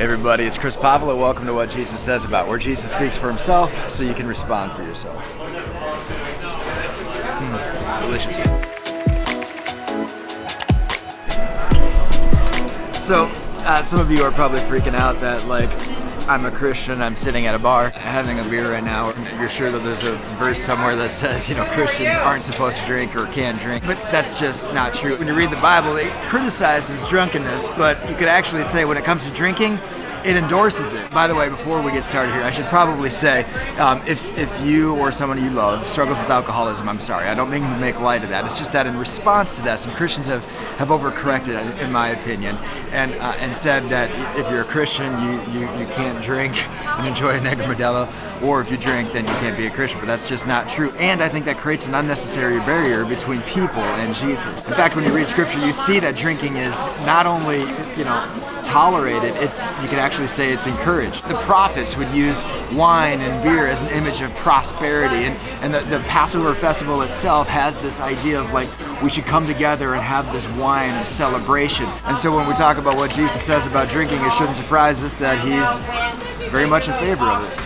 Hey everybody, it's Chris Pavla. Welcome to What Jesus Says About, where Jesus speaks for himself so you can respond for yourself. Delicious. So, some of you are probably freaking out that I'm a Christian, I'm sitting at a bar having a beer right now. You're sure that there's a verse somewhere that says, Christians aren't supposed to drink or can't drink, but that's just not true. When you read the Bible, it criticizes drunkenness, but you could actually say when it comes to drinking, it endorses it. By the way, before we get started here, I should probably say, if you or someone you love struggles with alcoholism, I'm sorry. I don't mean to make light of that. It's just that in response to that, some Christians have overcorrected, in my opinion, and said that if you're a Christian, you can't drink and enjoy a Negra Modelo, or if you drink, then you can't be a Christian. But that's just not true. And I think that creates an unnecessary barrier between people and Jesus. In fact, when you read Scripture, you see that drinking is not only, tolerated, you could actually say it's encouraged. The prophets would use wine and beer as an image of prosperity, and the Passover festival itself has this idea of we should come together and have this wine of celebration. And so when we talk about what Jesus says about drinking, it shouldn't surprise us that he's very much in favor of it.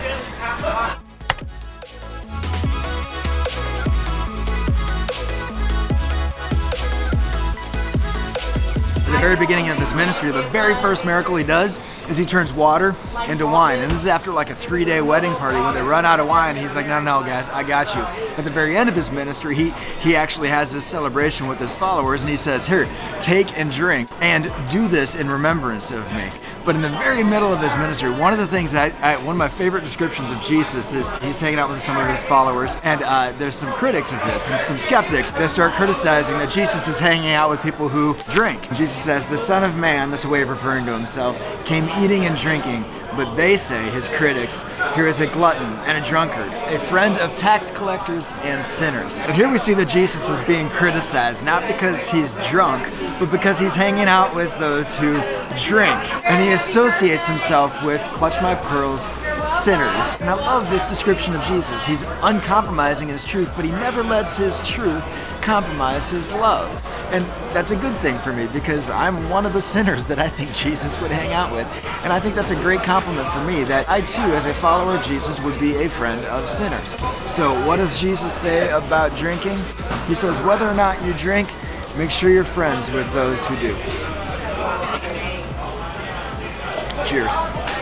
At the very beginning of his ministry, the very first miracle he does is he turns water into wine. And this is after a 3-day wedding party when they run out of wine. He's like, no, guys, I got you. At the very end of his ministry, he actually has this celebration with his followers, and he says, here, take and drink, and do this in remembrance of me. But in the very middle of his ministry, one of the things that one of my favorite descriptions of Jesus is he's hanging out with some of his followers, and there's some critics of his, and some skeptics that start criticizing that Jesus is hanging out with people who drink. And Jesus says, the Son of Man, this way of referring to himself, came eating and drinking, but they say, his critics, here is a glutton and a drunkard, a friend of tax collectors and sinners. And here we see that Jesus is being criticized, not because he's drunk, but because he's hanging out with those who drink. And he associates himself with, clutch my pearls, sinners. And I love this description of Jesus. He's uncompromising in his truth, but he never lets his truth compromise his love. And that's a good thing for me because I'm one of the sinners that I think Jesus would hang out with. And I think that's a great compliment for me that I too, as a follower of Jesus, would be a friend of sinners. So what does Jesus say about drinking? He says, whether or not you drink, make sure you're friends with those who do. Cheers.